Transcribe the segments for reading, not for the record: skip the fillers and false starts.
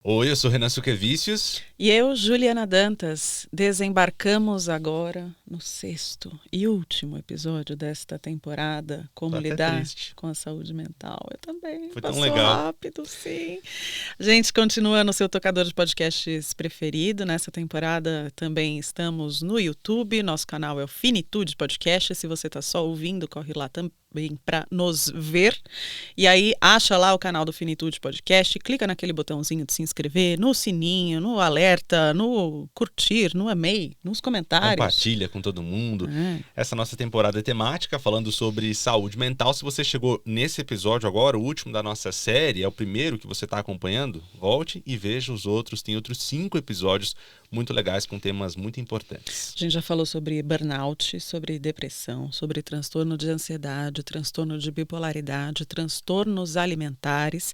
Oi, eu sou Renan Suquevicius. E eu, Juliana Dantas, desembarcamos agora no sexto e último episódio desta temporada, Tô Como até Lidar triste. com a Saúde Mental. Eu também, Foi tão passou legal. rápido, sim. A gente continua no seu tocador de podcasts preferido. Nessa temporada também estamos no YouTube, nosso canal é o Finitude Podcast. Se você está só ouvindo, corre lá também para nos ver. E aí, acha lá o canal do Finitude Podcast, clica naquele botãozinho de se inscrever, no sininho, no alerta, no curtir, no amei, nos comentários. Compartilha com todo mundo. É. Essa nossa temporada é temática, falando sobre saúde mental. Se você chegou nesse episódio agora, o último da nossa série, é o primeiro que você está acompanhando, volte e veja os outros. Tem outros 5 episódios muito legais com temas muito importantes. A gente já falou sobre burnout, sobre depressão, sobre transtorno de ansiedade, transtorno de bipolaridade, transtornos alimentares.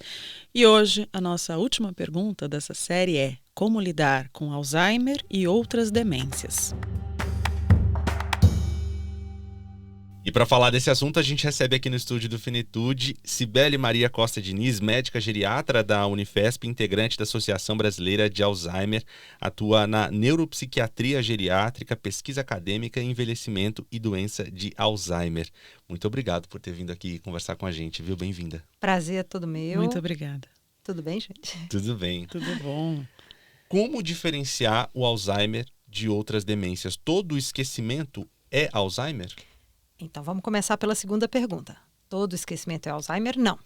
E hoje a nossa última pergunta dessa série é: como lidar com Alzheimer e outras demências? E para falar desse assunto, a gente recebe aqui no estúdio do Finitude Cibele Maria Costa Diniz, médica geriatra da Unifesp, integrante da Associação Brasileira de Alzheimer, atua na neuropsiquiatria geriátrica, pesquisa acadêmica, envelhecimento e doença de Alzheimer. Muito obrigado por ter vindo aqui conversar com a gente, viu? Bem-vinda. Prazer é todo meu. Muito obrigada. Tudo bem, gente? Tudo bem. Tudo bom. Como diferenciar o Alzheimer de outras demências? Todo esquecimento é Alzheimer? Então, vamos começar pela segunda pergunta. Todo esquecimento é Alzheimer? Não.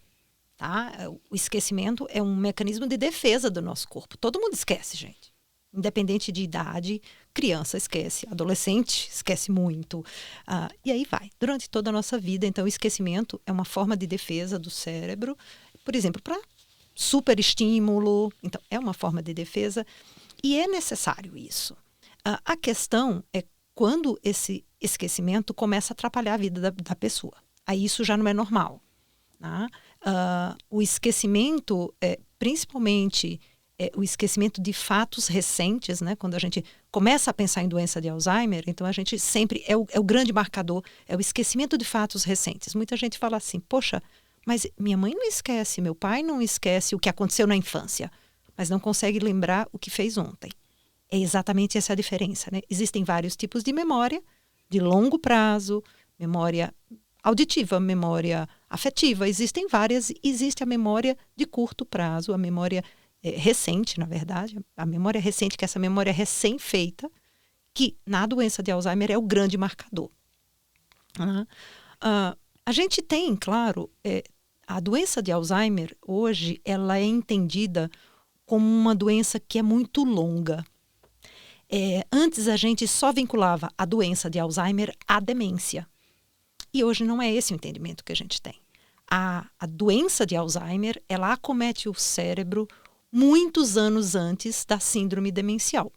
Tá? O esquecimento é um mecanismo de defesa do nosso corpo. Todo mundo esquece, gente. Independente de idade, criança esquece, adolescente esquece muito. E aí vai. Durante toda a nossa vida, então, o esquecimento é uma forma de defesa do cérebro, por exemplo, para superestímulo. Então, é uma forma de defesa e é necessário isso. A questão é quando esse esquecimento começa a atrapalhar a vida da pessoa. Aí isso já não é normal. Tá? O esquecimento, principalmente o esquecimento de fatos recentes, né? Quando a gente começa a pensar em doença de Alzheimer, então a gente sempre é o grande marcador, é o esquecimento de fatos recentes. Muita gente fala assim, poxa, mas minha mãe não esquece, meu pai não esquece o que aconteceu na infância, mas não consegue lembrar o que fez ontem. É exatamente essa a diferença, né? Existem vários tipos de memória, de longo prazo, memória auditiva, memória afetiva, existem várias. Existe a memória de curto prazo, a memória recente, na verdade, a memória recente, que é essa memória recém-feita, que na doença de Alzheimer é o grande marcador. A gente tem, claro, a doença de Alzheimer, hoje, ela é entendida como uma doença que é muito longa. Antes a gente só vinculava a doença de Alzheimer à demência. E hoje não é esse o entendimento que a gente tem. A doença de Alzheimer, ela acomete o cérebro muitos anos antes da síndrome demencial.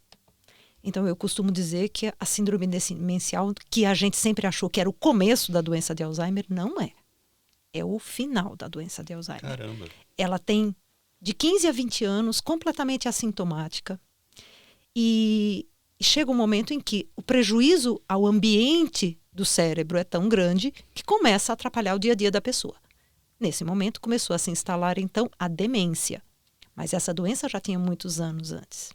Então eu costumo dizer que a síndrome demencial, que a gente sempre achou que era o começo da doença de Alzheimer, não é. É o final da doença de Alzheimer. Caramba. Ela tem de 15 a 20 anos, completamente assintomática. E chega um momento em que o prejuízo ao ambiente do cérebro é tão grande que começa a atrapalhar o dia a dia da pessoa. Nesse momento começou a se instalar, então, a demência. Mas essa doença já tinha muitos anos antes.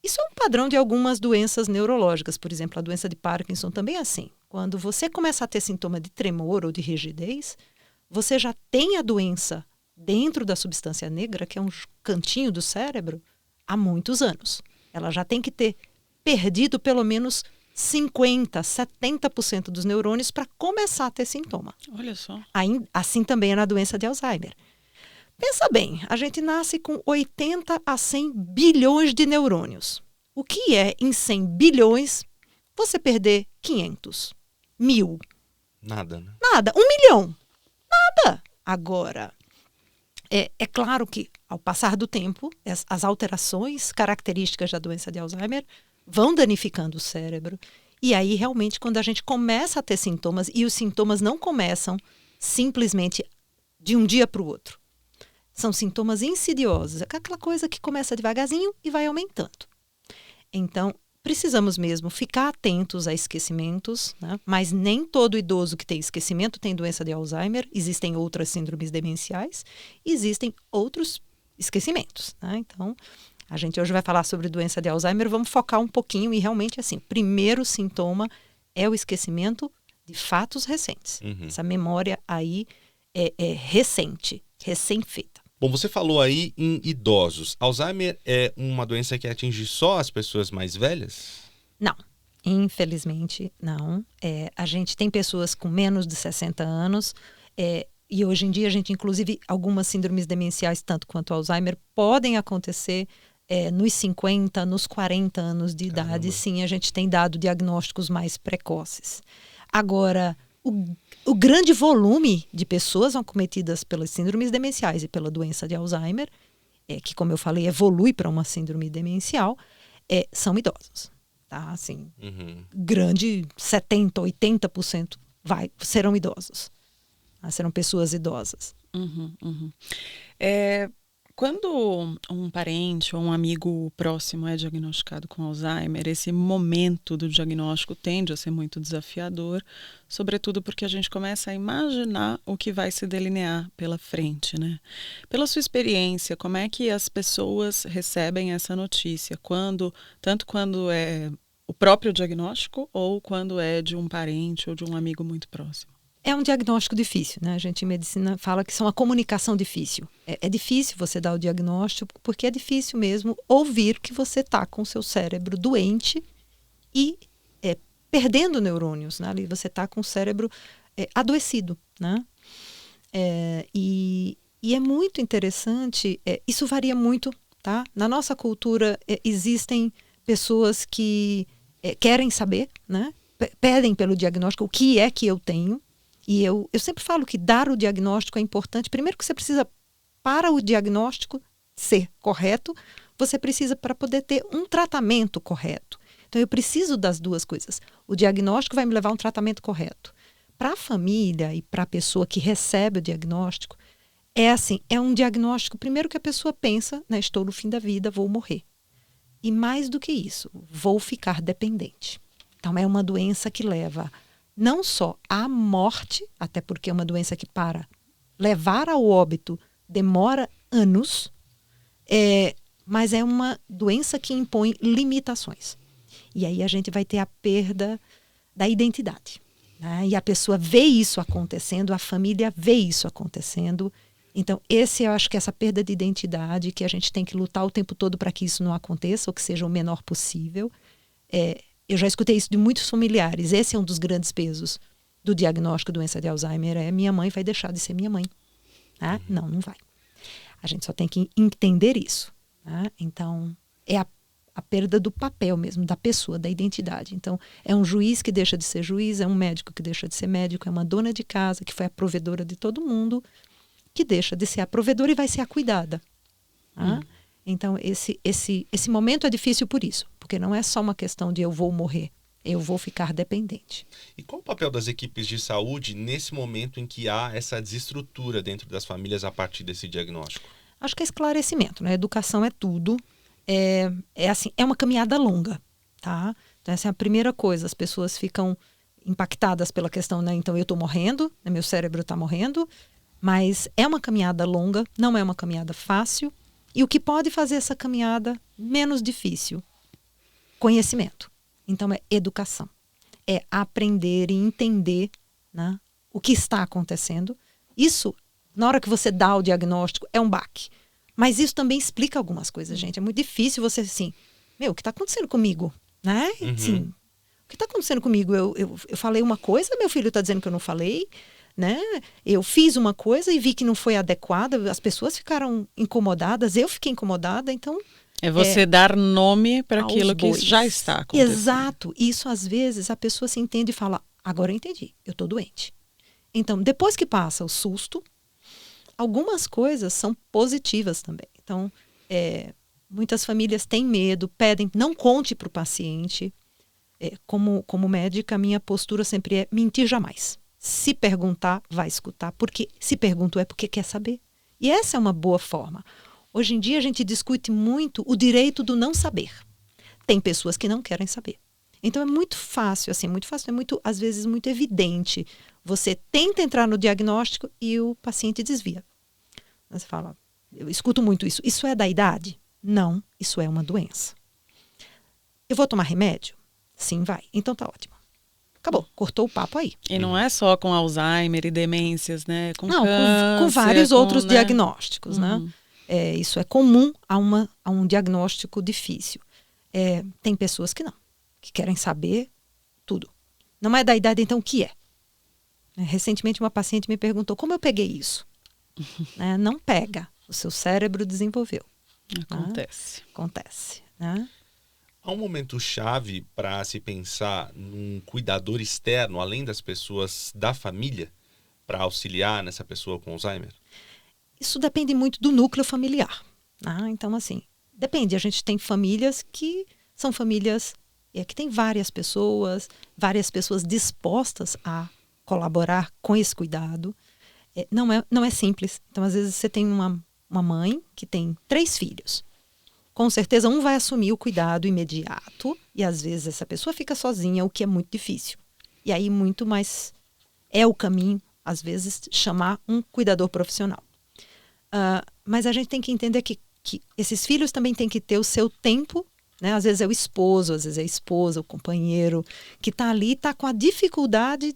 Isso é um padrão de algumas doenças neurológicas. Por exemplo, a doença de Parkinson também é assim. Quando você começa a ter sintoma de tremor ou de rigidez, você já tem a doença dentro da substância negra, que é um cantinho do cérebro, há muitos anos. Ela já tem que ter perdido pelo menos 50%, 70% dos neurônios para começar a ter sintoma. Olha só. Assim também é na doença de Alzheimer. Pensa bem, a gente nasce com 80 a 100 bilhões de neurônios. O que é, em 100 bilhões, você perder 500, 1000? Nada, né? Nada. 1 milhão? Nada. Agora, é claro que, ao passar do tempo, as alterações características da doença de Alzheimer vão danificando o cérebro. E aí, realmente, quando a gente começa a ter sintomas, e os sintomas não começam simplesmente de um dia para o outro. São sintomas insidiosos, aquela coisa que começa devagarzinho e vai aumentando. Então, precisamos mesmo ficar atentos a esquecimentos, né? Mas nem todo idoso que tem esquecimento tem doença de Alzheimer. Existem outras síndromes demenciais, existem outros esquecimentos, né? Então, a gente hoje vai falar sobre doença de Alzheimer, vamos focar um pouquinho e realmente assim, primeiro sintoma é o esquecimento de fatos recentes. Essa memória aí é recente, recém-feita. Bom, você falou aí em idosos. Alzheimer é uma doença que atinge só as pessoas mais velhas? Não, infelizmente não. A gente tem pessoas com menos de 60 anos e hoje em dia a gente, inclusive, algumas síndromes demenciais, tanto quanto Alzheimer, podem acontecer nos 50, nos 40 anos de idade. Sim, a gente tem dado diagnósticos mais precoces. Agora, o grande volume de pessoas acometidas pelas síndromes demenciais e pela doença de Alzheimer, que, como eu falei, evolui para uma síndrome demencial, são idosos. Tá? Assim, grande 70%, 80% serão idosos. Serão pessoas idosas. Quando um parente ou um amigo próximo é diagnosticado com Alzheimer, esse momento do diagnóstico tende a ser muito desafiador, sobretudo porque a gente começa a imaginar o que vai se delinear pela frente, né? Pela sua experiência, como é que as pessoas recebem essa notícia? Tanto quando é o próprio diagnóstico ou quando é de um parente ou de um amigo muito próximo? É um diagnóstico difícil, né? A gente em medicina fala que são uma comunicação difícil. É difícil você dar o diagnóstico porque é difícil mesmo ouvir que você está com o seu cérebro doente e perdendo neurônios, né? Você está com o cérebro adoecido, né? E é muito interessante, isso varia muito, tá? Na nossa cultura existem pessoas que querem saber, né? Pedem pelo diagnóstico o que é que eu tenho. E eu sempre falo que dar o diagnóstico é importante. Primeiro que você precisa, para o diagnóstico ser correto, você precisa para poder ter um tratamento correto. Então, eu preciso das duas coisas. O diagnóstico vai me levar a um tratamento correto. Para a família e para a pessoa que recebe o diagnóstico, é um diagnóstico, primeiro que a pessoa pensa, né, estou no fim da vida, vou morrer. E mais do que isso, vou ficar dependente. Então, é uma doença que leva não só à morte, até porque é uma doença que para levar ao óbito demora anos, mas é uma doença que impõe limitações. E aí a gente vai ter a perda da identidade, né? E a pessoa vê isso acontecendo, a família vê isso acontecendo. Então, eu acho que essa perda de identidade, que a gente tem que lutar o tempo todo para que isso não aconteça, ou que seja o menor possível, eu já escutei isso de muitos familiares. Esse é um dos grandes pesos do diagnóstico de doença de Alzheimer. Minha mãe vai deixar de ser minha mãe. Né? Não vai. A gente só tem que entender isso. Né? Então, é a perda do papel mesmo, da pessoa, da identidade. Então, é um juiz que deixa de ser juiz, é um médico que deixa de ser médico, é uma dona de casa que foi a provedora de todo mundo, que deixa de ser a provedora e vai ser a cuidada. Né? Então, esse momento é difícil por isso, porque não é só uma questão de eu vou morrer, eu vou ficar dependente. E qual o papel das equipes de saúde nesse momento em que há essa desestrutura dentro das famílias a partir desse diagnóstico? Acho que é esclarecimento, né? Educação é tudo. É uma caminhada longa, tá? Então, essa é a primeira coisa. As pessoas ficam impactadas pela questão, né? Então, eu estou morrendo, né? Meu cérebro está morrendo, mas é uma caminhada longa, não é uma caminhada fácil. E o que pode fazer essa caminhada menos difícil? Conhecimento. Então, é educação. É aprender e entender, né, o que está acontecendo. Isso, na hora que você dá o diagnóstico, é um baque. Mas isso também explica algumas coisas, gente. É muito difícil você, assim, o que está acontecendo comigo? Né? Sim. O que está acontecendo comigo? Eu falei uma coisa, meu filho está dizendo que eu não falei. Né? Eu fiz uma coisa e vi que não foi adequada, as pessoas ficaram incomodadas, eu fiquei incomodada, então... É você dar nome para aquilo que já está acontecendo. Exato. Isso, às vezes, a pessoa se entende e fala, agora eu entendi, eu estou doente. Então, depois que passa o susto, algumas coisas são positivas também. Então, muitas famílias têm medo, pedem, não conte para o paciente. Como médica, a minha postura sempre é mentir jamais. Se perguntar, vai escutar. Porque se perguntou é porque quer saber. E essa é uma boa forma. Hoje em dia a gente discute muito o direito do não saber. Tem pessoas que não querem saber. Então é muito fácil, às vezes muito evidente. Você tenta entrar no diagnóstico e o paciente desvia. Você fala, Eu escuto muito isso. Isso é da idade? Não, isso é uma doença. Eu vou tomar remédio? Sim, vai. Então tá ótimo. Acabou, cortou o papo aí. E não é só com Alzheimer e demências, né? Com Não, câncer, com vários outros né? diagnósticos, né? Isso é comum a um diagnóstico difícil. Tem pessoas que não, que querem saber tudo. Não é da idade, então o que é? Recentemente uma paciente me perguntou como eu peguei isso. Não pega, o seu cérebro desenvolveu. Acontece. Acontece, né? Há um momento chave para se pensar num cuidador externo, além das pessoas da família, para auxiliar nessa pessoa com Alzheimer? Isso depende muito do núcleo familiar. Então, assim, depende. A gente tem famílias que são famílias que tem várias pessoas dispostas a colaborar com esse cuidado. Não é simples. Então, às vezes, você tem uma mãe que tem 3 filhos. Com certeza, um vai assumir o cuidado imediato e, às vezes, essa pessoa fica sozinha, o que é muito difícil. E aí, muito mais é o caminho, às vezes, chamar um cuidador profissional. Mas a gente tem que entender que esses filhos também têm que ter o seu tempo, né? Às vezes é o esposo, às vezes é a esposa, o companheiro, que está ali, está com a dificuldade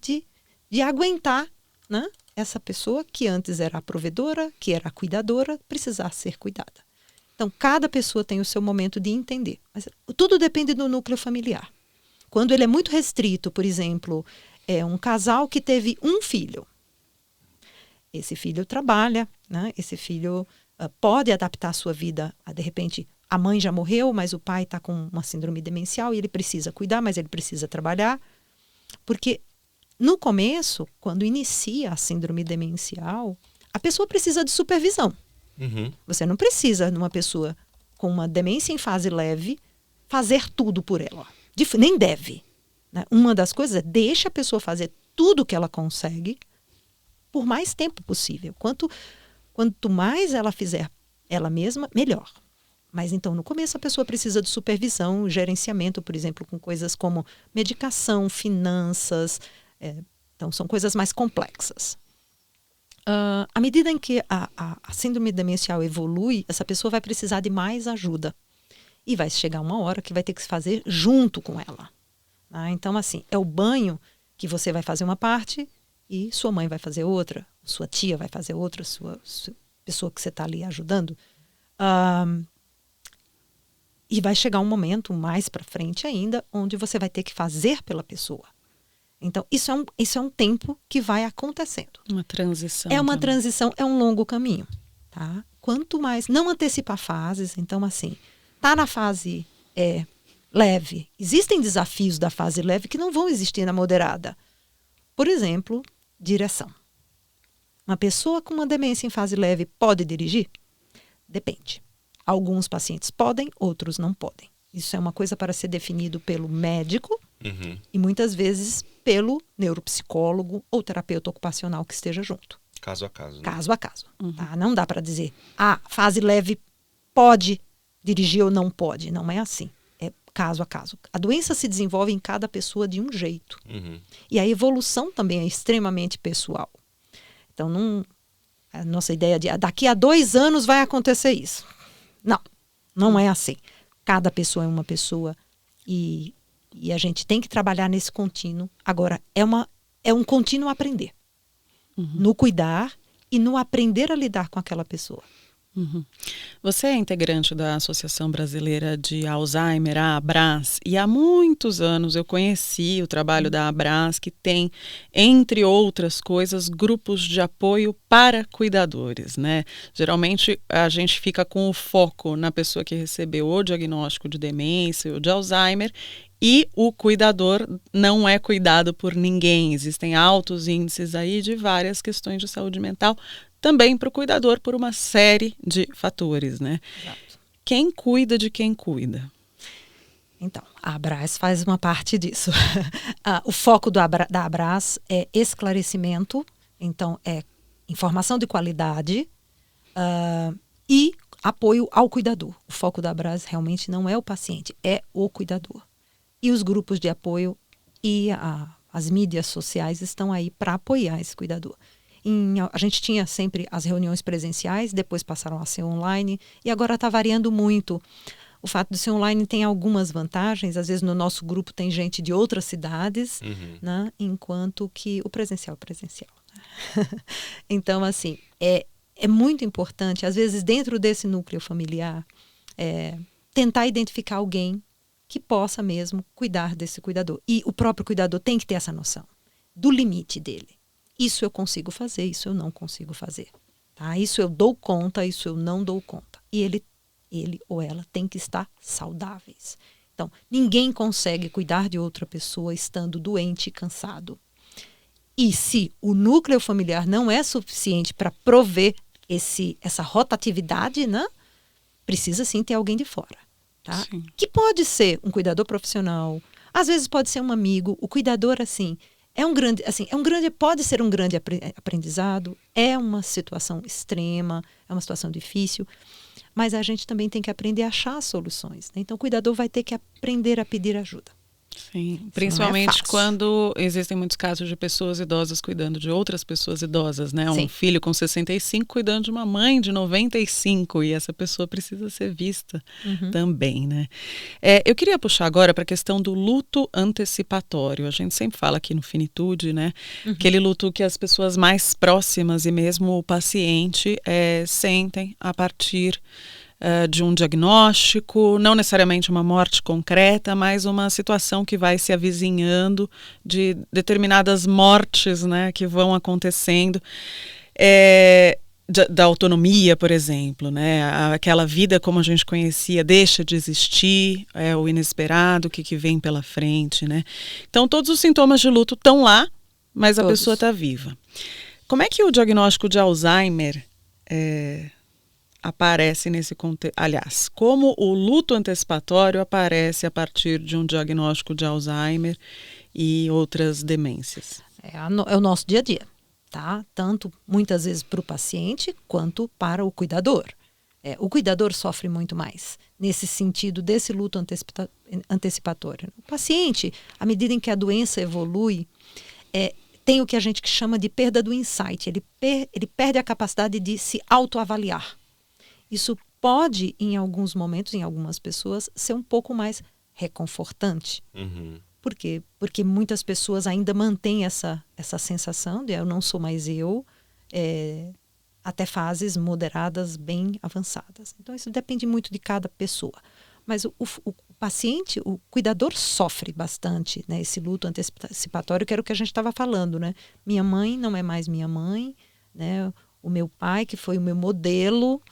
de aguentar, né? Essa pessoa que antes era a provedora, que era a cuidadora, precisar ser cuidada. Então, cada pessoa tem o seu momento de entender. Mas tudo depende do núcleo familiar. Quando ele é muito restrito, por exemplo, é um casal que teve um filho. Esse filho trabalha, né? Esse filho pode adaptar a sua vida. De repente, a mãe já morreu, mas o pai está com uma síndrome demencial e ele precisa cuidar, mas ele precisa trabalhar. Porque no começo, quando inicia a síndrome demencial, a pessoa precisa de supervisão. Uhum. Você não precisa, numa pessoa com uma demência em fase leve, fazer tudo por ela. Nem deve. Né? Uma das coisas é deixa a pessoa fazer tudo que ela consegue por mais tempo possível. Quanto mais ela fizer ela mesma, melhor. Mas então, no começo, a pessoa precisa de supervisão, gerenciamento, por exemplo, com coisas como medicação, finanças. Então, são coisas mais complexas. À medida em que a síndrome demencial evolui, essa pessoa vai precisar de mais ajuda. E vai chegar uma hora que vai ter que se fazer junto com ela. Então, assim, é o banho que você vai fazer uma parte e sua mãe vai fazer outra, sua tia vai fazer outra, sua pessoa que você está ali ajudando. E vai chegar um momento mais para frente ainda, onde você vai ter que fazer pela pessoa. Então, isso é um tempo que vai acontecendo. Uma transição. É uma também. transição, é um longo caminho. Tá? Quanto mais, não antecipar fases, então assim, tá na fase leve. Existem desafios da fase leve que não vão existir na moderada. Por exemplo, direção. Uma pessoa com uma demência em fase leve pode dirigir? Depende. Alguns pacientes podem, outros não podem. Isso é uma coisa para ser definido pelo médico e muitas vezes pelo neuropsicólogo ou terapeuta ocupacional que esteja junto. Caso a caso. Né? Caso a caso. Tá? Não dá para dizer, fase leve pode dirigir ou não pode. Não é assim. É caso a caso. A doença se desenvolve em cada pessoa de um jeito. E a evolução também é extremamente pessoal. Então, a nossa ideia de daqui a 2 anos vai acontecer isso. Não é assim. Cada pessoa é uma pessoa e a gente tem que trabalhar nesse contínuo. Agora, é um contínuo aprender. No cuidar e no aprender a lidar com aquela pessoa. Você é integrante da Associação Brasileira de Alzheimer, a ABRAS, e há muitos anos eu conheci o trabalho da ABRAS, que tem, entre outras coisas, grupos de apoio para cuidadores, né? Geralmente a gente fica com o foco na pessoa que recebeu o diagnóstico de demência ou de Alzheimer, e o cuidador não é cuidado por ninguém. Existem altos índices aí de várias questões de saúde mental, também para o cuidador por uma série de fatores, né? Exato. Quem cuida de quem cuida? Então, a ABRAS faz uma parte disso. O foco da ABRAS é esclarecimento, então é informação de qualidade e apoio ao cuidador. O foco da ABRAS realmente não é o paciente, é o cuidador. E os grupos de apoio e as mídias sociais estão aí para apoiar esse cuidador. A gente tinha sempre as reuniões presenciais, depois passaram a ser online, e agora está variando muito. O fato de ser online tem algumas vantagens, às vezes no nosso grupo tem gente de outras cidades, né? Enquanto que o presencial é presencial. Então, assim, é muito importante, às vezes dentro desse núcleo familiar, tentar identificar alguém que possa mesmo cuidar desse cuidador. E o próprio cuidador tem que ter essa noção do limite dele. Isso eu consigo fazer, isso eu não consigo fazer. Tá? Isso eu dou conta, isso eu não dou conta. E ele ou ela tem que estar saudáveis. Então, ninguém consegue cuidar de outra pessoa estando doente e cansado. E se o núcleo familiar não é suficiente para prover essa rotatividade, né? Precisa sim ter alguém de fora. Tá? Que pode ser um cuidador profissional, às vezes pode ser um amigo. O cuidador, pode ser um grande aprendizado, é uma situação extrema, é uma situação difícil, mas a gente também tem que aprender a achar soluções. Né? Então, o cuidador vai ter que aprender a pedir ajuda. Sim, principalmente quando existem muitos casos de pessoas idosas cuidando de outras pessoas idosas, né? Um filho com 65 cuidando de uma mãe de 95 e essa pessoa precisa ser vista também, né? Eu queria puxar agora para a questão do luto antecipatório. A gente sempre fala aqui no Finitude, né? Aquele luto que as pessoas mais próximas e mesmo o paciente sentem a partir de um diagnóstico, não necessariamente uma morte concreta, mas uma situação que vai se avizinhando de determinadas mortes, né, que vão acontecendo, da autonomia, por exemplo, né, aquela vida como a gente conhecia deixa de existir, o inesperado, o que vem pela frente, né? Então todos os sintomas de luto estão lá, mas a pessoa está viva. Como é que o diagnóstico de Alzheimer aparece nesse contexto? Aliás, como o luto antecipatório aparece a partir de um diagnóstico de Alzheimer e outras demências? É o nosso dia a dia, tá? Tanto muitas vezes para o paciente quanto para o cuidador. O cuidador sofre muito mais nesse sentido desse luto antecipatório. O paciente, à medida em que a doença evolui, tem o que a gente chama de perda do insight. Ele perde a capacidade de se autoavaliar. Isso pode, em alguns momentos, em algumas pessoas, ser um pouco mais reconfortante. Por quê? Porque muitas pessoas ainda mantêm essa sensação de eu não sou mais eu, até fases moderadas bem avançadas. Então, isso depende muito de cada pessoa. Mas o paciente, o cuidador sofre bastante, né? Esse luto antecipatório, que era o que a gente estava falando, né? Minha mãe não é mais minha mãe, né? O meu pai, que foi o meu modelo,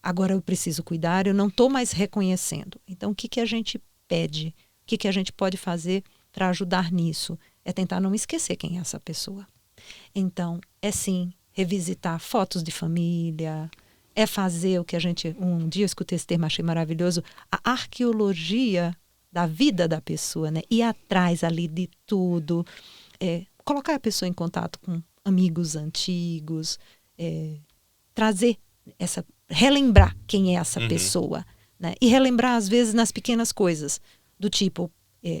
agora eu preciso cuidar, eu não estou mais reconhecendo. Então, o que a gente pede? O que a gente pode fazer para ajudar nisso? É tentar não esquecer quem é essa pessoa. Então, sim, revisitar fotos de família, fazer o que a gente... Um dia eu escutei esse termo, achei maravilhoso, a arqueologia da vida da pessoa, né? Ir atrás ali de tudo, colocar a pessoa em contato com amigos antigos, relembrar quem é essa pessoa, né? E relembrar às vezes nas pequenas coisas, do tipo,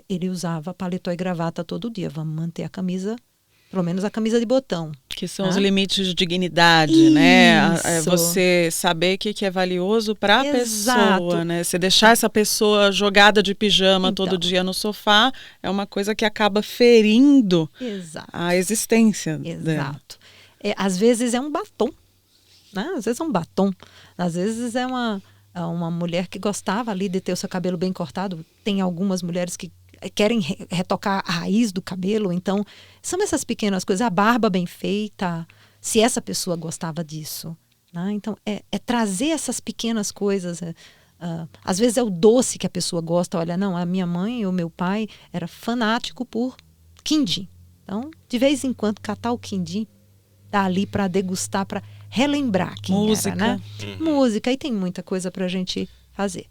ele usava paletó e gravata todo dia, vamos manter a camisa, pelo menos a camisa de botão. Que são os limites de dignidade, né? Você saber o que é valioso para a pessoa, né? Você deixar essa pessoa jogada de pijama todo dia no sofá é uma coisa que acaba ferindo a existência dela. Às vezes é um batom, né? Às vezes é um batom, às vezes é uma mulher que gostava ali de ter o seu cabelo bem cortado. Tem algumas mulheres que querem retocar a raiz do cabelo, então são essas pequenas coisas, a barba bem feita, se essa pessoa gostava disso, né? Então trazer essas pequenas coisas, às vezes é o doce que a pessoa gosta. Olha, não, a minha mãe ou meu pai era fanático por quindim, então de vez em quando catar o quindim, tá ali para degustar, para relembrar quem era, né? Música, e tem muita coisa para a gente fazer.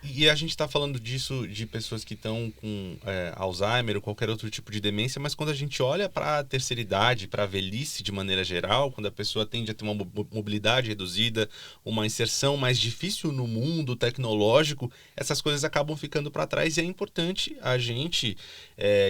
E a gente está falando disso de pessoas que estão com Alzheimer ou qualquer outro tipo de demência, mas quando a gente olha para a terceira idade, para a velhice de maneira geral, quando a pessoa tende a ter uma mobilidade reduzida, uma inserção mais difícil no mundo tecnológico, essas coisas acabam ficando para trás e é importante a gente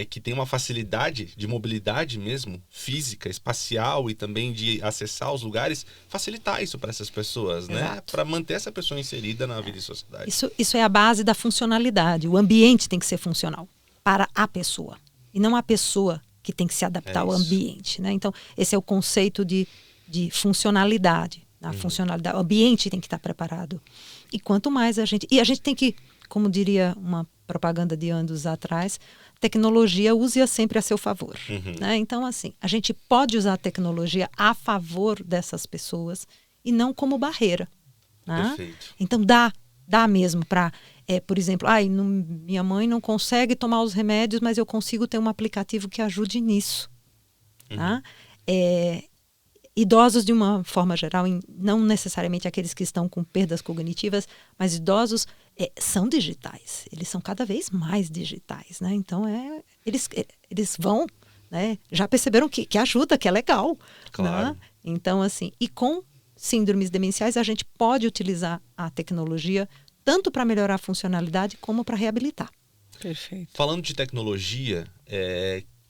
que tem uma facilidade de mobilidade mesmo, física, espacial e também de acessar os lugares, facilitar isso para essas pessoas, né? Para manter essa pessoa inserida na vida e sociedade. Isso é a base da funcionalidade. O ambiente tem que ser funcional para a pessoa. E não a pessoa que tem que se adaptar ao ambiente. Né? Então, esse é o conceito de funcionalidade. A funcionalidade. O ambiente tem que estar preparado. E quanto mais a gente... E a gente tem que, como diria uma propaganda de anos atrás, tecnologia use-a sempre a seu favor. Né? Então, assim, a gente pode usar a tecnologia a favor dessas pessoas e não como barreira. Né? Perfeito. Então, dá mesmo para, por exemplo, minha mãe não consegue tomar os remédios, mas eu consigo ter um aplicativo que ajude nisso. Tá? Idosos, de uma forma geral, não necessariamente aqueles que estão com perdas cognitivas, mas idosos são digitais. Eles são cada vez mais digitais. Né? Então, eles vão, né? Já perceberam que ajuda, que é legal. Claro. Né? Então, assim, e com síndromes demenciais, a gente pode utilizar a tecnologia tanto para melhorar a funcionalidade como para reabilitar. Perfeito. Falando de tecnologia,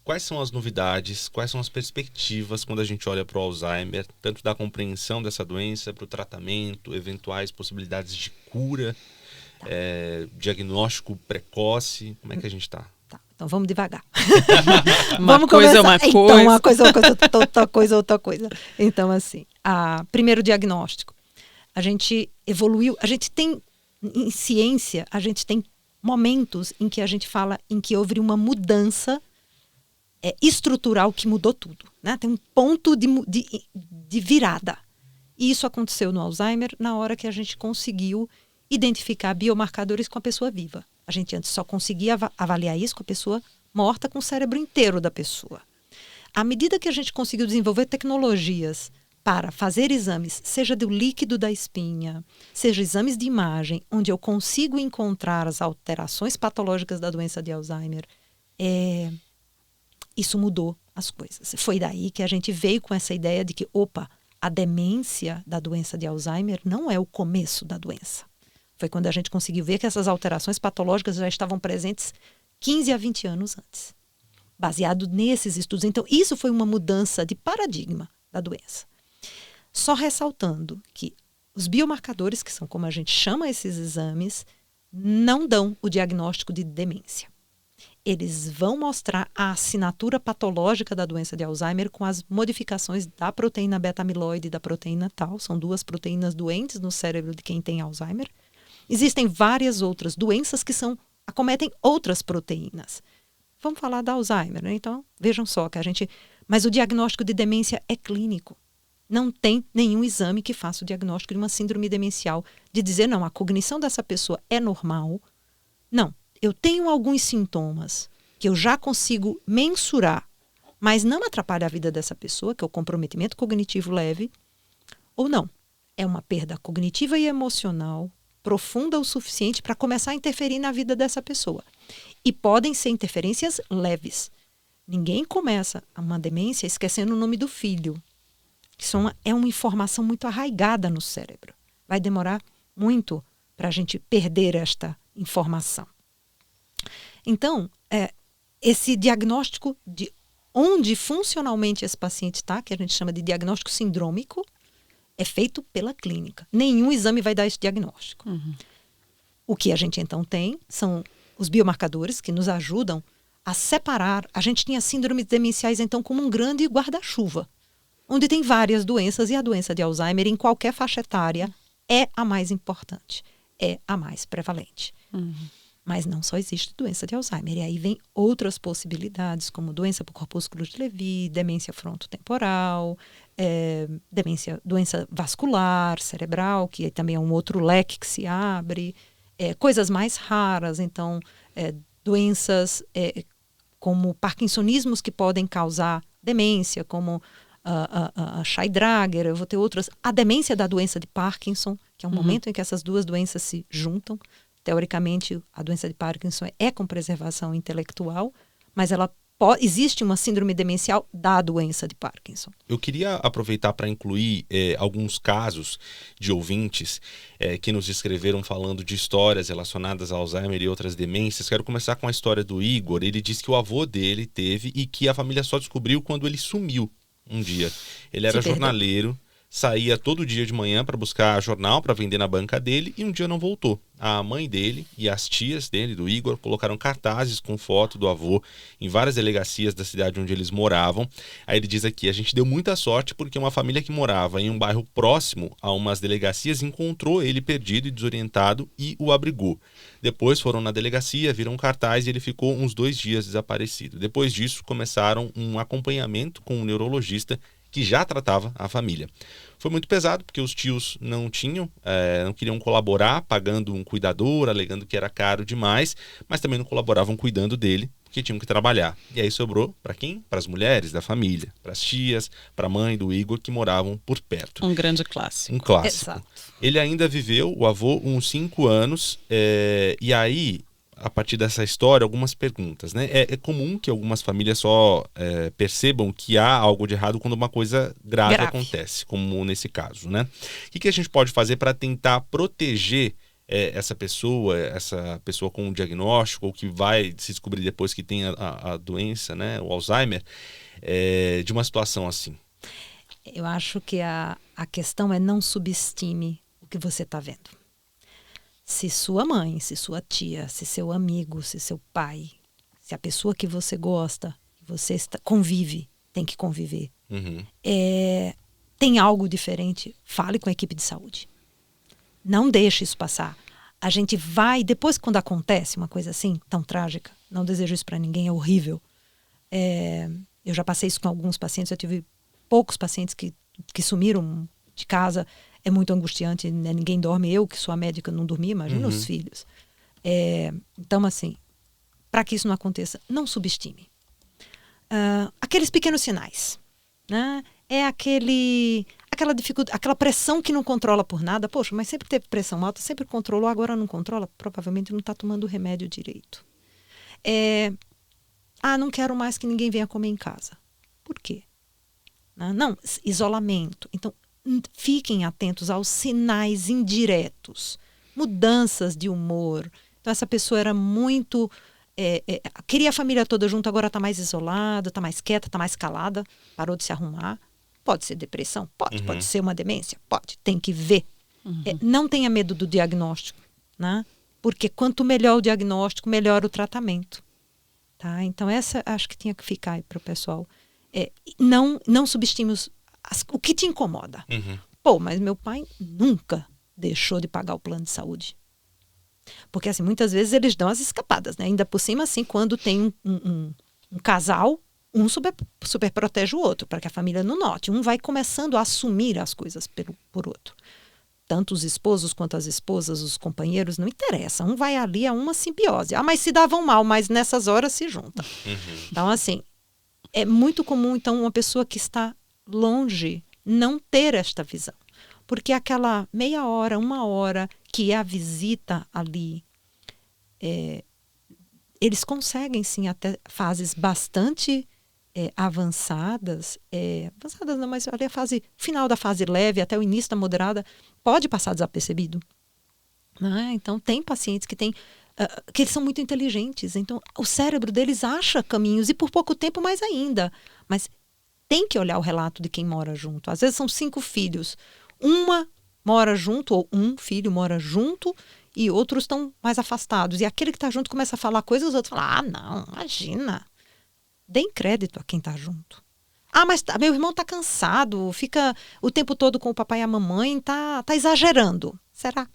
quais são as novidades, quais são as perspectivas quando a gente olha para o Alzheimer, tanto da compreensão dessa doença, para o tratamento, eventuais possibilidades de cura, diagnóstico precoce, como é que a gente está? Então vamos devagar. Uma coisa é uma coisa. Então, uma coisa é uma coisa, outra coisa. Então, assim, primeiro diagnóstico. A gente evoluiu, a gente tem, em ciência, a gente tem momentos em que a gente fala em que houve uma mudança estrutural que mudou tudo. Né? Tem um ponto de virada. E isso aconteceu no Alzheimer na hora que a gente conseguiu identificar biomarcadores com a pessoa viva. A gente antes só conseguia avaliar isso com a pessoa morta, com o cérebro inteiro da pessoa. À medida que a gente conseguiu desenvolver tecnologias para fazer exames, seja do líquido da espinha, seja exames de imagem, onde eu consigo encontrar as alterações patológicas da doença de Alzheimer, isso mudou as coisas. Foi daí que a gente veio com essa ideia de que, a demência da doença de Alzheimer não é o começo da doença. Foi quando a gente conseguiu ver que essas alterações patológicas já estavam presentes 15 a 20 anos antes, baseado nesses estudos. Então, isso foi uma mudança de paradigma da doença. Só ressaltando que os biomarcadores, que são como a gente chama esses exames, não dão o diagnóstico de demência. Eles vão mostrar a assinatura patológica da doença de Alzheimer com as modificações da proteína beta-amiloide e da proteína tau. São duas proteínas doentes no cérebro de quem tem Alzheimer. Existem várias outras doenças que acometem outras proteínas. Vamos falar da Alzheimer, né? Então, vejam só que mas o diagnóstico de demência é clínico. Não tem nenhum exame que faça o diagnóstico de uma síndrome demencial, de dizer, não, a cognição dessa pessoa é normal. Não, eu tenho alguns sintomas que eu já consigo mensurar, mas não atrapalha a vida dessa pessoa, que é o comprometimento cognitivo leve, ou não. É uma perda cognitiva e emocional profunda o suficiente para começar a interferir na vida dessa pessoa. E podem ser interferências leves. Ninguém começa uma demência esquecendo o nome do filho. Isso é uma informação muito arraigada no cérebro. Vai demorar muito para a gente perder esta informação. Então, esse diagnóstico de onde funcionalmente esse paciente está, que a gente chama de diagnóstico sindrômico, é feito pela clínica. Nenhum exame vai dar esse diagnóstico. O que a gente então tem são os biomarcadores que nos ajudam a separar. A gente tinha síndromes demenciais então como um grande guarda-chuva, onde tem várias doenças e a doença de Alzheimer em qualquer faixa etária é a mais importante, é a mais prevalente. Mas não só existe doença de Alzheimer. E aí vem outras possibilidades, como doença por corpúsculo de Lewy, demência frontotemporal, doença vascular, cerebral, que também é um outro leque que se abre, coisas mais raras, então, doenças como parkinsonismos que podem causar demência, como a Scheidegger, eu vou ter outras. A demência da doença de Parkinson, que é um momento em que essas duas doenças se juntam, teoricamente, a doença de Parkinson é com preservação intelectual, mas existe uma síndrome demencial da doença de Parkinson. Eu queria aproveitar para incluir alguns casos de ouvintes que nos escreveram falando de histórias relacionadas a Alzheimer e outras demências. Quero começar com a história do Igor. Ele disse que o avô dele teve e que a família só descobriu quando ele sumiu um dia. Ele era jornaleiro, saía todo dia de manhã para buscar jornal para vender na banca dele e um dia não voltou. A mãe dele e as tias dele, do Igor, colocaram cartazes com foto do avô em várias delegacias da cidade onde eles moravam. Aí ele diz aqui, a gente deu muita sorte porque uma família que morava em um bairro próximo a umas delegacias encontrou ele perdido e desorientado e o abrigou. Depois foram na delegacia, viram um cartaz e ele ficou uns 2 dias desaparecido. Depois disso, começaram um acompanhamento com um neurologista que já tratava a família. Foi muito pesado, porque os tios não queriam colaborar, pagando um cuidador, alegando que era caro demais, mas também não colaboravam cuidando dele, porque tinham que trabalhar. E aí sobrou para quem? Para as mulheres da família, para as tias, para a mãe do Igor, que moravam por perto. Um grande clássico. Um clássico. Exato. Ele ainda viveu, o avô, uns 5 anos, e aí, a partir dessa história, algumas perguntas, né? É comum que algumas famílias só percebam que há algo de errado quando uma coisa grave acontece, como nesse caso, né? O que a gente pode fazer para tentar proteger essa pessoa com um diagnóstico, ou que vai se descobrir depois que tem a doença, né? O Alzheimer, de uma situação assim? Eu acho que a questão é não subestime o que você está vendo. Se sua mãe, se sua tia, se seu amigo, se seu pai, se a pessoa que você gosta, que você convive, tem que conviver, tem algo diferente, fale com a equipe de saúde. Não deixe isso passar. A gente vai, depois quando acontece uma coisa assim, tão trágica, não desejo isso para ninguém, é horrível. Eu já passei isso com alguns pacientes, eu tive poucos pacientes que sumiram de casa. É muito angustiante, né? Ninguém dorme. Eu, que sou a médica, não dormi, imagina os filhos. Então, assim, para que isso não aconteça, não subestime. Aqueles pequenos sinais, né? É aquela dificuldade, aquela pressão que não controla por nada. Poxa, mas sempre teve pressão alta, sempre controlou, agora não controla, provavelmente não está tomando o remédio direito. Não quero mais que ninguém venha comer em casa. Por quê? Não, isolamento. Então, fiquem atentos aos sinais indiretos, mudanças de humor. Então, essa pessoa era muito... queria a família toda junto, agora está mais isolada, está mais quieta, está mais calada, parou de se arrumar. Pode ser depressão? Pode ser uma demência? Pode, tem que ver. Não tenha medo do diagnóstico, né? Porque quanto melhor o diagnóstico, melhor o tratamento. Tá? Então, essa acho que tinha que ficar aí para o pessoal. Não subestime o que te incomoda. Pô, mas meu pai nunca deixou de pagar o plano de saúde. Porque, assim, muitas vezes eles dão as escapadas, né? Ainda por cima, assim, quando tem um casal, um super protege o outro, para que a família não note. Um vai começando a assumir as coisas por outro. Tanto os esposos quanto as esposas, os companheiros, não interessa. Um vai ali, é uma simbiose. Mas se davam mal, mas nessas horas se juntam. Então, assim, é muito comum, então, uma pessoa que está longe não ter esta visão. Porque aquela meia hora, 1 hora que é a visita ali, eles conseguem sim até fases bastante avançadas não, mas ali a fase final da fase leve até o início da moderada pode passar desapercebido, né? Então tem pacientes que que eles são muito inteligentes, então o cérebro deles acha caminhos e por pouco tempo mais ainda, mas tem que olhar o relato de quem mora junto. Às vezes são 5 filhos, uma mora junto ou um filho mora junto e outros estão mais afastados. E aquele que está junto começa a falar coisas, os outros falam, não, imagina. Deem crédito a quem está junto. Mas meu irmão está cansado, fica o tempo todo com o papai e a mamãe, tá exagerando. Será?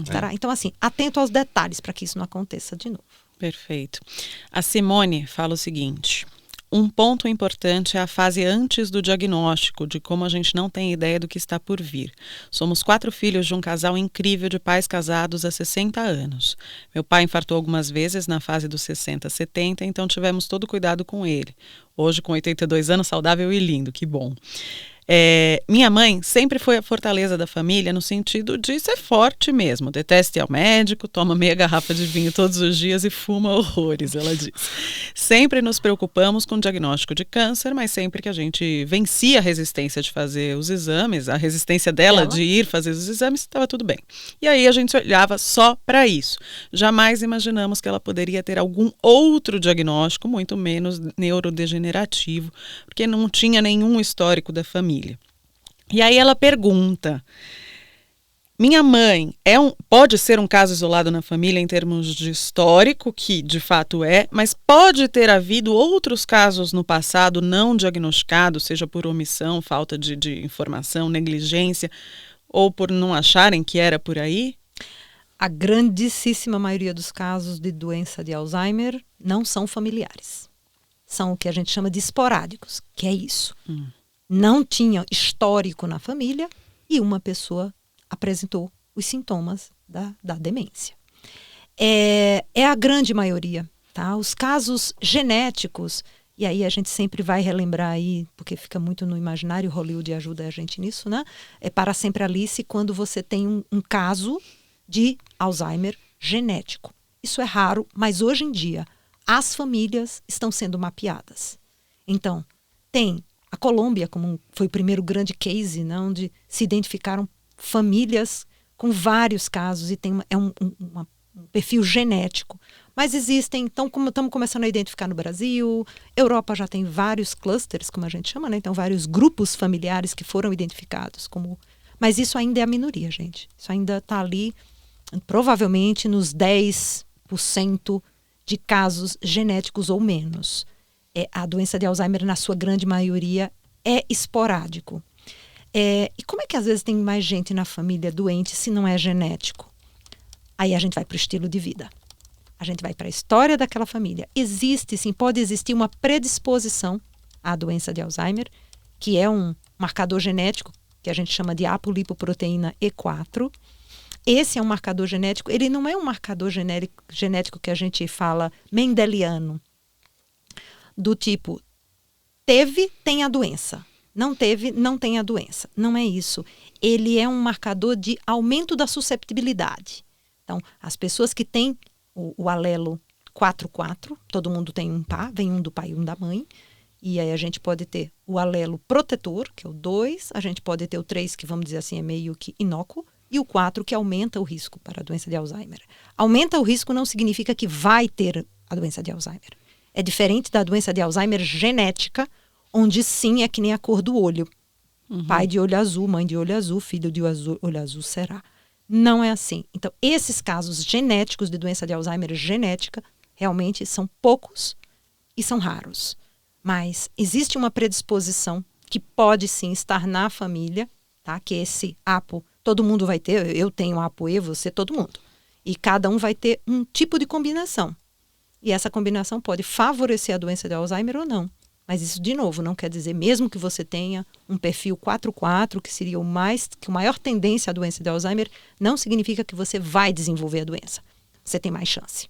Será? Então, assim, atento aos detalhes para que isso não aconteça de novo. Perfeito. A Simone fala o seguinte: um ponto importante é a fase antes do diagnóstico, de como a gente não tem ideia do que está por vir. Somos 4 filhos de um casal incrível de pais casados há 60 anos. Meu pai infartou algumas vezes na fase dos 60, 70, então tivemos todo cuidado com ele. Hoje, com 82 anos, saudável e lindo, que bom. Minha mãe sempre foi a fortaleza da família no sentido de ser forte mesmo. Detesta ir ao médico, toma meia garrafa de vinho todos os dias e fuma horrores, ela diz. Sempre nos preocupamos com o diagnóstico de câncer, mas sempre que a gente vencia a resistência de fazer os exames, a resistência dela de ir fazer os exames, estava tudo bem. E aí a gente olhava só para isso. Jamais imaginamos que ela poderia ter algum outro diagnóstico, muito menos neurodegenerativo, porque não tinha nenhum histórico da família. E aí ela pergunta, minha mãe pode ser um caso isolado na família em termos de histórico, que de fato mas pode ter havido outros casos no passado não diagnosticados, seja por omissão, falta de informação, negligência, ou por não acharem que era por aí? A grandíssima maioria dos casos de doença de Alzheimer não são familiares. São o que a gente chama de esporádicos, que é isso. Não tinha histórico na família e uma pessoa apresentou os sintomas da demência. É a grande maioria, tá? Os casos genéticos, e aí a gente sempre vai relembrar aí, porque fica muito no imaginário, Hollywood ajuda a gente nisso, né? É Para Sempre Alice, quando você tem um caso de Alzheimer genético. Isso é raro, mas hoje em dia as famílias estão sendo mapeadas. Então, tem a Colômbia, como foi o primeiro grande case, né, onde se identificaram famílias com vários casos e tem um perfil genético. Mas existem, então, como estamos começando a identificar no Brasil, Europa já tem vários clusters, como a gente chama, né? Então, vários grupos familiares que foram identificados. Mas isso ainda é a minoria, gente. Isso ainda está ali, provavelmente, nos 10% de casos genéticos ou menos. A doença de Alzheimer, na sua grande maioria, é esporádico. E como é que às vezes tem mais gente na família doente se não é genético? Aí a gente vai para o estilo de vida. A gente vai para a história daquela família. Existe, sim, pode existir uma predisposição à doença de Alzheimer, que é um marcador genético que a gente chama de apolipoproteína E4. Esse é um marcador genético, ele não é um marcador genético que a gente fala mendeliano, do tipo, tem a doença. Não teve, não tem a doença. Não é isso. Ele é um marcador de aumento da susceptibilidade. Então, as pessoas que têm o alelo 4-4, todo mundo tem um par, vem um do pai e um da mãe. E aí a gente pode ter o alelo protetor, que é o 2. A gente pode ter o 3, que vamos dizer assim, é meio que inócuo. E o 4, que aumenta o risco para a doença de Alzheimer. Aumenta o risco não significa que vai ter a doença de Alzheimer. É diferente da doença de Alzheimer genética, onde sim é que nem a cor do olho. Pai de olho azul, mãe de olho azul, filho de olho azul será. Não é assim. Então, esses casos genéticos de doença de Alzheimer genética realmente são poucos e são raros. Mas existe uma predisposição que pode sim estar na família, tá? Que esse APO, todo mundo vai ter, eu tenho APOE, você, todo mundo. E cada um vai ter um tipo de combinação. E essa combinação pode favorecer a doença de Alzheimer ou não. Mas isso, de novo, não quer dizer, mesmo que você tenha um perfil 4-4, que seria que a maior tendência à doença de Alzheimer, não significa que você vai desenvolver a doença. Você tem mais chance.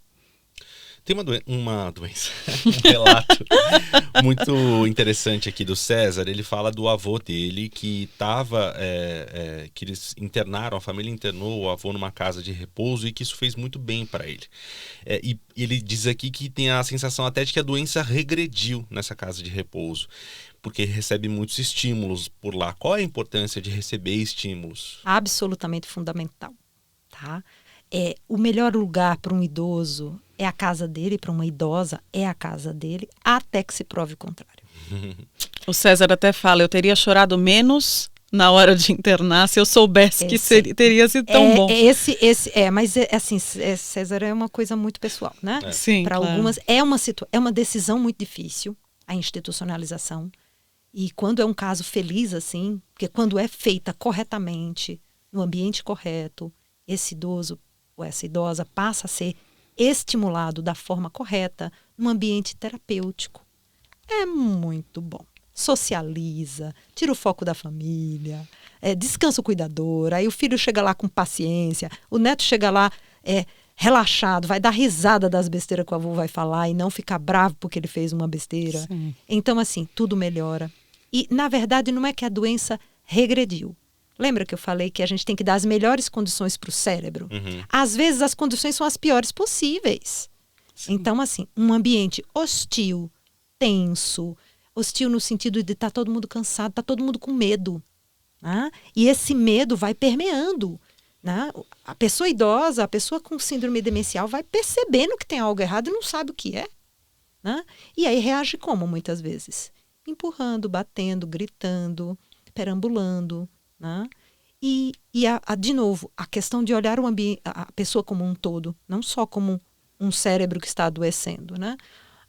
Tem uma doença, um relato muito interessante aqui do César. Ele fala do avô dele que que eles internaram, a família internou o avô numa casa de repouso e que isso fez muito bem para ele. E ele diz aqui que tem a sensação até de que a doença regrediu nessa casa de repouso, porque recebe muitos estímulos por lá. Qual é a importância de receber estímulos? Absolutamente fundamental, tá? O melhor lugar para um idoso é a casa dele, para uma idosa é a casa dele, até que se prove o contrário. O César até fala, eu teria chorado menos na hora de internar se eu soubesse que teria sido tão bom. Mas assim, César, é uma coisa muito pessoal, né? Sim, para claro. algumas é uma decisão muito difícil, a institucionalização. E quando é um caso feliz assim, porque quando é feita corretamente, no ambiente correto, esse idoso ou essa idosa passa a ser estimulado da forma correta, num ambiente terapêutico. É muito bom. Socializa, tira o foco da família, descansa o cuidador, aí o filho chega lá com paciência, o neto chega lá relaxado, vai dar risada das besteiras que o avô vai falar e não ficar bravo porque ele fez uma besteira. Sim. Então, assim, tudo melhora. E, na verdade, não é que a doença regrediu. Lembra que eu falei que a gente tem que dar as melhores condições para o cérebro? Às vezes, as condições são as piores possíveis. Sim. Então, assim, um ambiente hostil, tenso, hostil no sentido de estar todo mundo cansado, está todo mundo com medo. Né? E esse medo vai permeando. Né? A pessoa idosa, a pessoa com síndrome demencial vai percebendo que tem algo errado e não sabe o que é. Né? E aí reage como, muitas vezes? Empurrando, batendo, gritando, perambulando. Né? E de novo, a questão de olhar a pessoa como um todo, não só como um cérebro que está adoecendo. Né?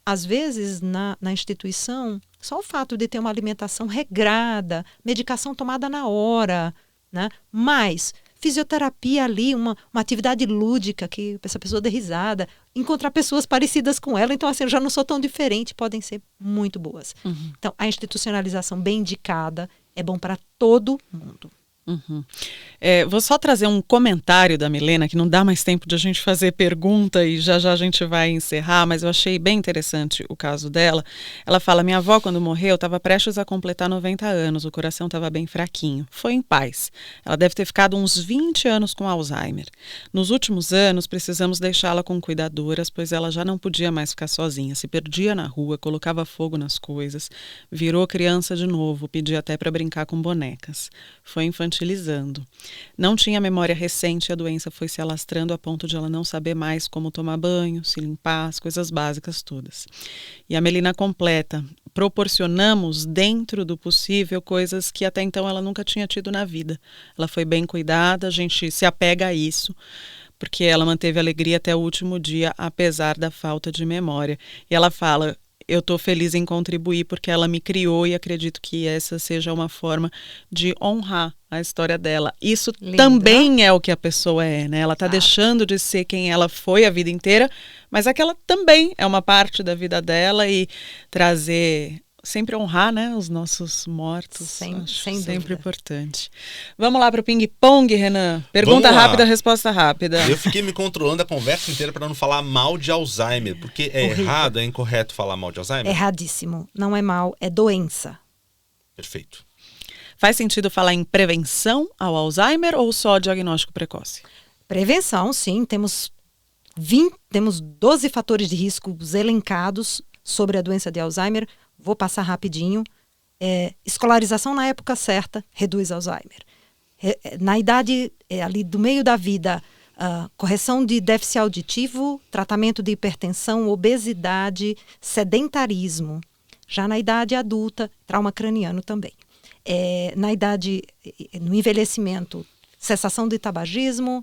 Às vezes, na instituição, só o fato de ter uma alimentação regrada, medicação tomada na hora, né? Mas fisioterapia ali, uma atividade lúdica, que essa pessoa dê risada, encontrar pessoas parecidas com ela, então assim, eu já não sou tão diferente, podem ser muito boas. Então, a institucionalização bem indicada é bom para todo mundo. Vou só trazer um comentário da Milena, que não dá mais tempo de a gente fazer pergunta e já a gente vai encerrar, mas eu achei bem interessante o caso dela. Ela fala, minha avó quando morreu estava prestes a completar 90 anos, o coração estava bem fraquinho, foi em paz. Ela deve ter ficado uns 20 anos com Alzheimer. Nos últimos anos precisamos deixá-la com cuidadoras, pois ela já não podia mais ficar sozinha, se perdia na rua, colocava fogo nas coisas, virou criança de novo, pedia até para brincar com bonecas. Foi infantilizando. Não tinha memória recente e a doença foi se alastrando a ponto de ela não saber mais como tomar banho, se limpar, as coisas básicas todas. E a Melina completa, proporcionamos dentro do possível coisas que até então ela nunca tinha tido na vida. Ela foi bem cuidada, a gente se apega a isso, porque ela manteve alegria até o último dia, apesar da falta de memória. E ela fala, eu estou feliz em contribuir porque ela me criou e acredito que essa seja uma forma de honrar a história dela. Isso também é o que a pessoa é, né? Ela está deixando de ser quem ela foi a vida inteira, mas aquela também é uma parte da vida dela e trazer... Sempre honrar, né, os nossos mortos. Sem sempre importante. Vamos lá para o ping-pong, Renan. Pergunta rápida, resposta rápida. Eu fiquei me controlando a conversa inteira para não falar mal de Alzheimer, porque é errado, é incorreto falar mal de Alzheimer? Erradíssimo. Não é mal, é doença. Perfeito. Faz sentido falar em prevenção ao Alzheimer ou só diagnóstico precoce? Prevenção, sim. Temos 12 fatores de risco elencados sobre a doença de Alzheimer. Vou passar rapidinho. Escolarização na época certa reduz Alzheimer. Na idade ali do meio da vida, correção de déficit auditivo, tratamento de hipertensão, obesidade, sedentarismo. Já na idade adulta, trauma craniano também. Na idade, no envelhecimento, cessação de tabagismo,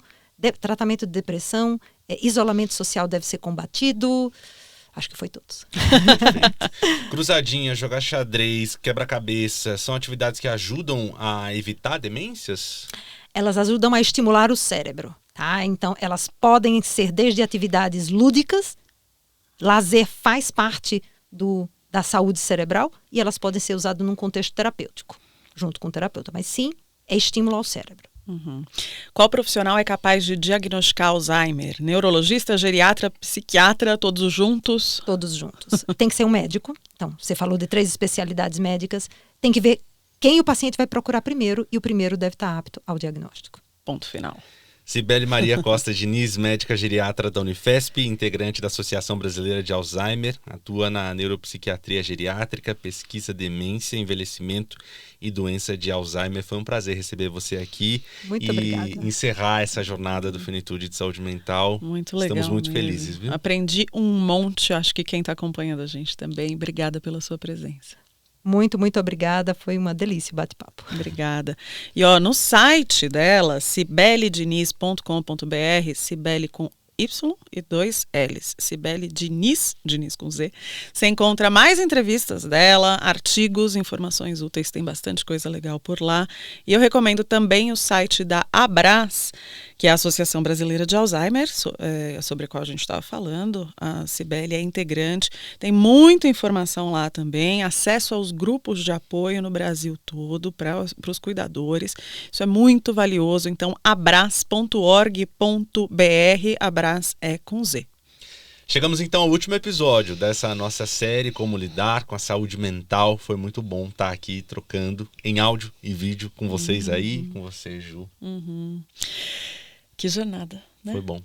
tratamento de depressão, isolamento social deve ser combatido. Acho que foi todos. Cruzadinha, jogar xadrez, quebra-cabeça, são atividades que ajudam a evitar demências? Elas ajudam a estimular o cérebro, tá? Então, elas podem ser desde atividades lúdicas, lazer faz parte da saúde cerebral, e elas podem ser usadas num contexto terapêutico, junto com o terapeuta. Mas sim, é estímulo ao cérebro. Qual profissional é capaz de diagnosticar Alzheimer? Neurologista, geriatra, psiquiatra, todos juntos? Todos juntos. Tem que ser um médico. Então, você falou de 3 especialidades médicas. Tem que ver quem o paciente vai procurar primeiro e o primeiro deve estar apto ao diagnóstico. Ponto final. Cibele Maria Costa Diniz, médica geriatra da Unifesp, integrante da Associação Brasileira de Alzheimer, atua na neuropsiquiatria geriátrica, pesquisa demência, envelhecimento e doença de Alzheimer. Foi um prazer receber você aqui. Muito obrigada. E encerrar essa jornada do Finitude de Saúde Mental. Muito legal. Estamos muito mesmo. felizes, viu? Aprendi um monte, acho que quem está acompanhando a gente também. Obrigada pela sua presença. Muito, muito obrigada. Foi uma delícia o bate-papo. Obrigada. E no site dela, cibelediniz.com.br, Cibele com Y e 2 L's. Cibele Diniz com Z. Você encontra mais entrevistas dela, artigos, informações úteis, tem bastante coisa legal por lá. E eu recomendo também o site da Abras, que é a Associação Brasileira de Alzheimer, sobre a qual a gente estava falando. A Cibele é integrante, tem muita informação lá também, acesso aos grupos de apoio no Brasil todo para os cuidadores. Isso é muito valioso, então abras.org.br, Abras é com Z. Chegamos então ao último episódio dessa nossa série Como Lidar com a Saúde Mental. Foi muito bom estar aqui trocando em áudio e vídeo com vocês aí, com você, Ju. Que jornada, né? Foi bom.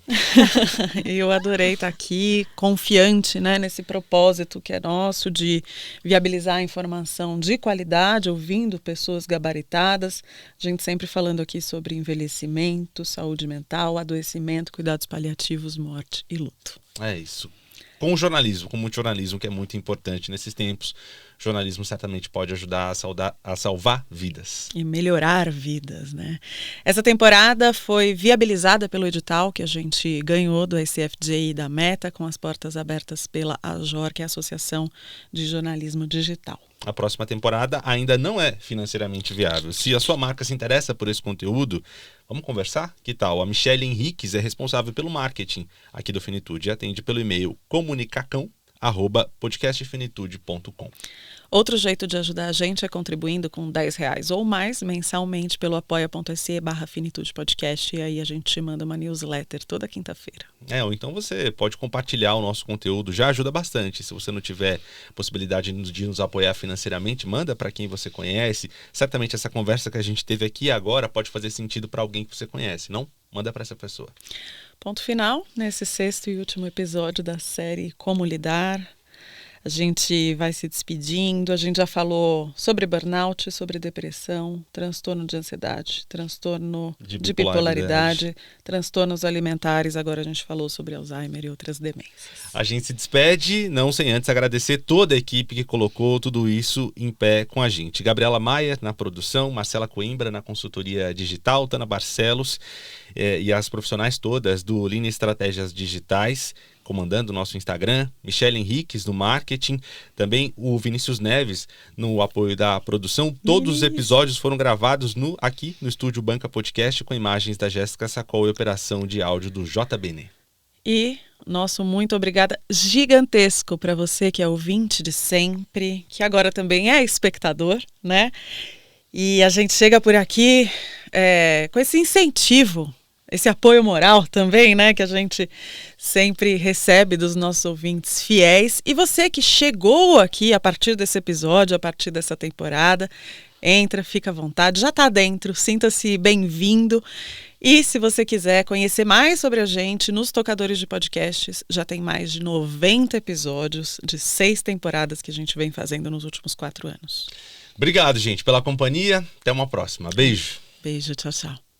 Eu adorei estar aqui, confiante, né, nesse propósito que é nosso de viabilizar a informação de qualidade, ouvindo pessoas gabaritadas. A gente sempre falando aqui sobre envelhecimento, saúde mental, adoecimento, cuidados paliativos, morte e luto. É isso. Com o jornalismo, com muito jornalismo, que é muito importante nesses tempos, o jornalismo certamente pode ajudar a salvar vidas. E melhorar vidas, né? Essa temporada foi viabilizada pelo edital que a gente ganhou do ICFJ e da Meta, com as portas abertas pela AJOR, que é a Associação de Jornalismo Digital. A próxima temporada ainda não é financeiramente viável. Se a sua marca se interessa por esse conteúdo, vamos conversar? Que tal? A Michelle Henriques é responsável pelo marketing aqui do Finitude e atende pelo e-mail comunicacão@podcastfinitude.com. Outro jeito de ajudar a gente é contribuindo com R$10 ou mais mensalmente pelo apoia.se/Finitude Podcast, e aí a gente te manda uma newsletter toda quinta-feira. Ou então você pode compartilhar o nosso conteúdo, já ajuda bastante. Se você não tiver possibilidade de nos apoiar financeiramente, manda para quem você conhece. Certamente essa conversa que a gente teve aqui agora pode fazer sentido para alguém que você conhece, não? Manda para essa pessoa. Ponto final nesse 6º e último episódio da série Como Lidar. A gente vai se despedindo, a gente já falou sobre burnout, sobre depressão, transtorno de ansiedade, transtorno de bipolaridade, transtornos alimentares, agora a gente falou sobre Alzheimer e outras demências. A gente se despede, não sem antes agradecer toda a equipe que colocou tudo isso em pé com a gente. Gabriela Maia na produção, Marcela Coimbra na consultoria digital, Tana Barcelos e as profissionais todas do Linha Estratégias Digitais, comandando o nosso Instagram, Michelle Henriques no marketing, também o Vinícius Neves no apoio da produção. Todos os episódios foram gravados aqui no estúdio Banca Podcast com imagens da Jéssica Sacol e operação de áudio do JBN. E nosso muito obrigada gigantesco para você que é ouvinte de sempre, que agora também é espectador, né? E a gente chega por aqui com esse incentivo, esse apoio moral também, né, que a gente sempre recebe dos nossos ouvintes fiéis. E você que chegou aqui a partir desse episódio, a partir dessa temporada, entra, fica à vontade, já está dentro, sinta-se bem-vindo. E se você quiser conhecer mais sobre a gente, nos tocadores de podcasts, já tem mais de 90 episódios de 6 temporadas que a gente vem fazendo nos últimos 4 anos. Obrigado, gente, pela companhia. Até uma próxima. Beijo. Beijo, tchau, tchau.